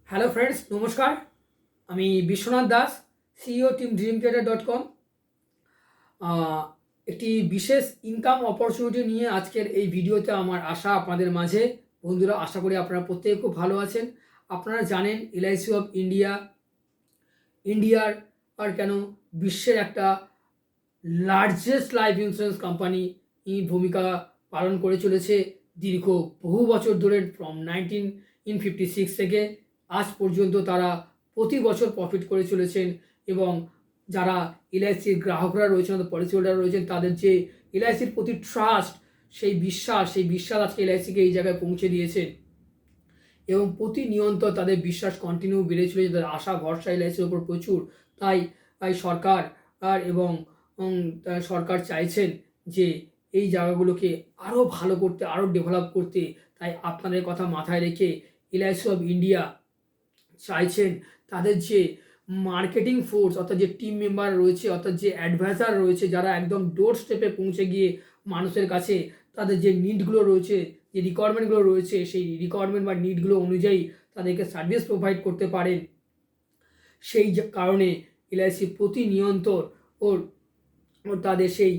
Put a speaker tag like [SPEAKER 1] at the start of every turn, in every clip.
[SPEAKER 1] Hello friends, নমস্কার। আমি Biswanath Das, CEO Tim dreamcreator.com। একটি বিশেষ ইনকাম অপরচুনিটি নিয়ে আজকের এই ভিডিওতে আমার আশা আপনাদের মাঝে। বন্ধুরা, আশা করি আপনারা প্রত্যেকে খুব ভালো আছেন। আপনারা জানেন এলআইসি অফ ইন্ডিয়ার আর কেন বিশ্বের একটা লার্জেস্ট লাইফ ইন্স্যুরেন্স কোম্পানি ভূমিকা পালন করে চলেছে দীর্ঘ বহু বছর ধরে। ফ্রম 1956 থেকে আজ পর্যন্ত তারা প্রতি বছর প্রফিট করে চলেছেন। এবং যারা এলআইসির গ্রাহকরা রয়েছেন, পলিসি হোল্ডার রয়েছেন, তাদের যে এলআইসির প্রতি ট্রাস্ট, সেই বিশ্বাস আজকে এলআইসিকে এই জায়গায় পৌঁছে দিয়েছে। এবং প্রতিনিয়ত তাদের বিশ্বাস কন্টিনিউ বেড়ে চলেছে, তাদের আশা ভরসা এলআইসির ওপর প্রচুর। তাই সরকার সরকার চাইছেন যে এই জায়গাগুলোকে আরও ভালো করতে, আরও ডেভেলপ করতে। তাই আপনাদের কথা মাথায় রেখে এলআইসি অফ ইন্ডিয়া চাইছেন তাদের যে মার্কেটিং ফোর্স, অর্থাৎ যে টিম মেম্বার রয়েছে, অর্থাৎ যে অ্যাডভাইজার রয়েছে, যারা একদম ডোর স্টেপে পৌঁছে গিয়ে মানুষের কাছে তাদের যে নিডগুলো রয়েছে, যে রিকোয়ারমেন্টগুলো রয়েছে, সেই রিকোয়ারমেন্ট বা নিডগুলো অনুযায়ী তাদেরকে সার্ভিস প্রোভাইড করতে পারেন। সেই কারণে এলআইসি প্রতিনিয়ত ওর তাদের সেই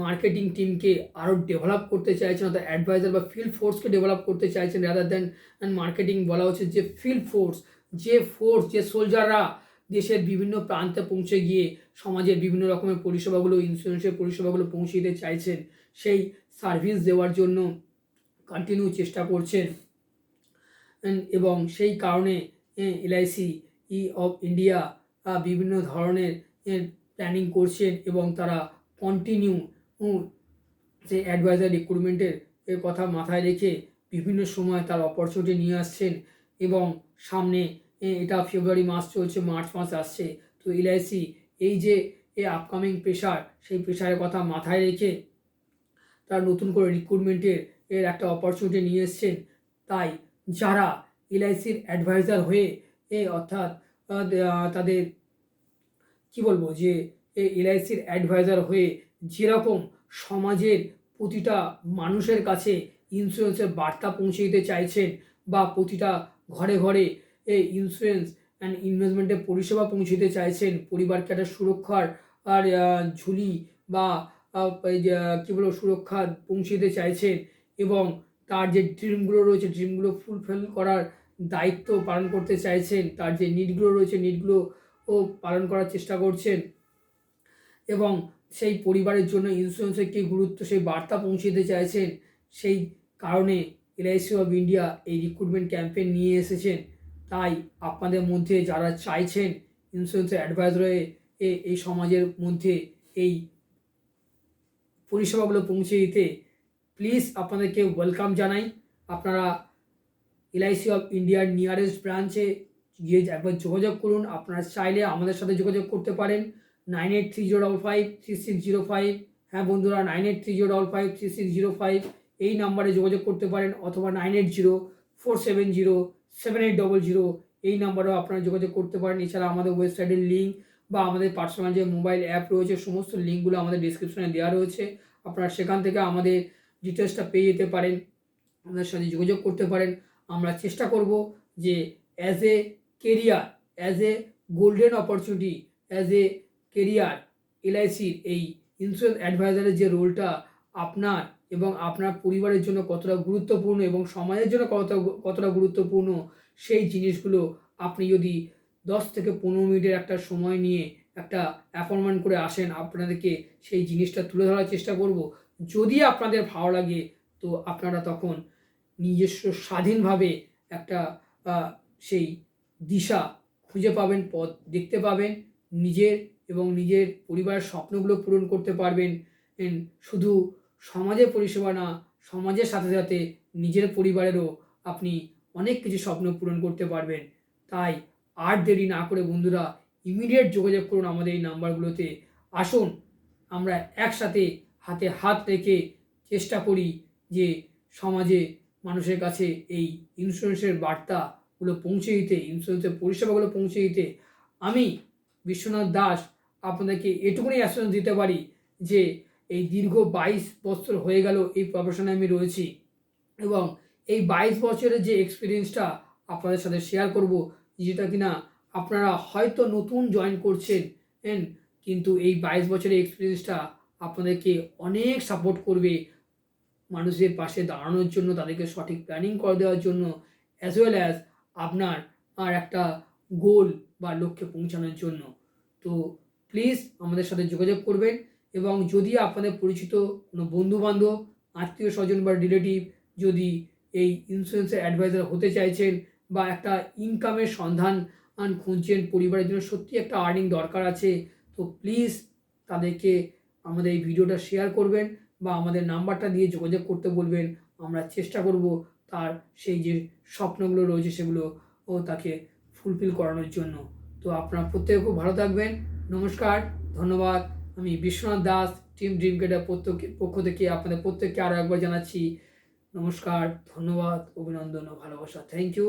[SPEAKER 1] মার্কেটিং টিমকে আরও ডেভেলপ করতে চাইছেন, অর্থাৎ অ্যাডভাইজার বা ফিল্ড ফোর্সকে ডেভেলপ করতে চাইছেন। রাদার দ্যান মার্কেটিং বলা হচ্ছে যে ফিল্ড ফোর্স, যে সোলজাররা দেশের বিভিন্ন প্রান্তে পৌঁছে গিয়ে সমাজের বিভিন্ন রকমের পরিষেবাগুলো, ইন্স্যুরেন্সের পরিষেবাগুলো পৌঁছে দিতে চাইছেন, সেই সার্ভিস দেওয়ার জন্য কন্টিনিউ চেষ্টা করছেন। এবং সেই কারণে এলআইসি অফ ইন্ডিয়া বিভিন্ন ধরনের প্ল্যানিং করছেন এবং তারা কন্টিনিউ সেই অ্যাডভাইজার রিক্রুটমেন্টের কথা মাথায় রেখে বিভিন্ন সময় তার অপরচুনিটি নিয়ে আসছেন। এবং সামনে এটা ফেব্রুয়ারি মাস চলছে, মার্চ মাস আসছে। তো এলআইসি এই যে আপকামিং প্রেশার, সেই প্রেশারের কথা মাথায় রেখে তারা নতুন করে রিক্রুটমেন্টের একটা অপরচুনিটি নিয়ে এসছেন। তাই যারা এলআইসির অ্যাডভাইজার হয়ে অর্থাৎ তাদের কি বলবো, যে এলআইসির অ্যাডভাইজার হয়ে যেরকম সমাজের প্রতিটা মানুষের কাছে ইন্স্যুরেন্সের বার্তা পৌঁছে দিতে চাইছেন, বা প্রতিটা ঘরে ঘরে ইন্স্যুরেন্স অ্যান্ড ইনভেস্টমেন্টের পরিষেবা পৌঁছে দিতে চাইছেন, পরিবারকে একটা সুরক্ষার আর ঝুলি বা কী বলবো সুরক্ষা পৌঁছে দিতে চাইছেন, এবং তার যে ড্রিমগুলো রয়েছে, ড্রিমগুলো ফুলফিল করার দায়িত্ব পালন করতে চাইছেন, তার যে নিডগুলো রয়েছে, নিডগুলো পালন করার চেষ্টা করছেন, এবং সেই পরিবারের জন্য ইন্স্যুরেন্সের কী গুরুত্ব সেই বার্তা পৌঁছে দিতে চাইছেন। সেই কারণে এলআইসি অফ ইন্ডিয়া এই রিক্রুটমেন্ট ক্যাম্পেইন নিয়ে এসেছেন। তাই আপনাদের মধ্যে যারা চাইছেন ইন্স্যুরেন্সের অ্যাডভাইজার হয়ে এই সমাজের মধ্যে এই পরিষেবাগুলো পৌঁছে দিতে, প্লিজ আপনাদেরকে ওয়েলকাম জানাই। আপনারা এলআইসি অফ ইন্ডিয়ার নিয়ারেস্ট ব্রাঞ্চে গিয়ে একবার যোগাযোগ করুন। আপনারা চাইলে আমাদের সাথে যোগাযোগ করতে পারেন 9830553605। হ্যাঁ বন্ধুরা, 9830553605 এই নাম্বারে যোগাযোগ করতে পারেন, অথবা 9804707800 এই নাম্বারেও আপনারা যোগাযোগ করতে পারেন। এছাড়া আমাদের ওয়েবসাইটের লিঙ্ক বা আমাদের পার্সোনাল যে মোবাইল অ্যাপ রয়েছে, সমস্ত লিঙ্কগুলো আমাদের ডিসক্রিপশনে দেওয়া রয়েছে। আপনারা সেখান থেকে আমাদের ডিটেলসটা পেয়ে যেতে পারেন, আমাদের সাথে যোগাযোগ করতে পারেন। আমরা চেষ্টা করব যে as a career, as a golden opportunity, as a career, এলআইসির এই ইন্স্যুরেন্স অ্যাডভাইজারের যে রোলটা আপনার এবং আপনার পরিবারের জন্য কতটা গুরুত্বপূর্ণ এবং সমাজের জন্য কতটা গুরুত্বপূর্ণ, সেই জিনিসগুলো আপনি যদি 10 থেকে 15 মিনিটের একটা সময় নিয়ে একটা অ্যাপয়েন্টমেন্ট করে আসেন, আপনাদেরকে সেই জিনিসটা তুলে ধরার চেষ্টা করব। যদি আপনাদের ভালো লাগে, তো আপনারা তখন নিজস্ব স্বাধীনভাবে একটা সেই দিশা খুঁজে পাবেন, পথ দেখতে পাবেন, নিজের এবং নিজের পরিবারের স্বপ্নগুলো পূরণ করতে পারবেন। শুধু সমাজের পরিষেবা না, সমাজের সাথে সাথে নিজের পরিবারেরও আপনি অনেক কিছু স্বপ্ন পূরণ করতে পারবেন। তাই আর দেরি না করে বন্ধুরা, ইমিডিয়েট যোগাযোগ করুন আমাদের এই নাম্বারগুলোতে। আসুন আমরা একসাথে হাতে হাত রেখে চেষ্টা করি যে সমাজে মানুষের কাছে এই ইন্স্যুরেন্সের বার্তাগুলো পৌঁছে দিতে, ইন্স্যুরেন্সের পরিষেবাগুলো পৌঁছে দিতে। আমি বিশ্বনাথ দাস আপনাদেরকে এটুকুনি অ্যাসুরেন্স দিতে পারি যে এই দীর্ঘ 22 বছর হয়ে গেল এই প্রফেশনে আমি রয়েছি, এবং এই 22 বছরের যে এক্সপিরিয়েন্সটা আপনাদের সাথে শেয়ার করব, যেটা কিনা আপনারা হয়তো নতুন জয়েন করছেন, কিন্তু এই 22 বছরের এক্সপিরিয়েন্সটা আপনাদেরকে অনেক সাপোর্ট করবে মানুষের পাশে দাঁড়ানোর জন্য, তাদেরকে সঠিক প্ল্যানিং করে দেওয়ার জন্য, অ্যাজ ওয়েল অ্যাজ আপনার একটা গোল বা লক্ষ্যে পৌঁছানোর জন্য। তো প্লিজ আমাদের সাথে যোগাযোগ করবেন, এবং যদি আপনাদের পরিচিত কোনো বন্ধুবান্ধব, আত্মীয় স্বজন বা রিলেটিভ যদি এই ইন্স্যুরেন্সের অ্যাডভাইজার হতে চাইছেন বা একটা ইনকামের সন্ধান খুঁজছেন, পরিবারের জন্য সত্যি একটা আর্নিং দরকার আছে, তো প্লিজ তাদেরকে আমাদের এই ভিডিওটা শেয়ার করবেন বা আমাদের নাম্বারটা দিয়ে যোগাযোগ করতে বলবেন। আমরা চেষ্টা করব তার সেই যে স্বপ্নগুলো রয়েছে সেগুলো তাকে ফুলফিল করানোর জন্য। তো আপনারা প্রত্যেকে খুব ভালো থাকবেন। নমস্কার, ধন্যবাদ। আমি বিশ্বনাথ দাস, টিম ড্রিম গেটার পক্ষ থেকে আপনাদের প্রত্যেককে আরও একবার জানাচ্ছি নমস্কার, ধন্যবাদ, অভিনন্দন ও ভালোবাসা। Thank you.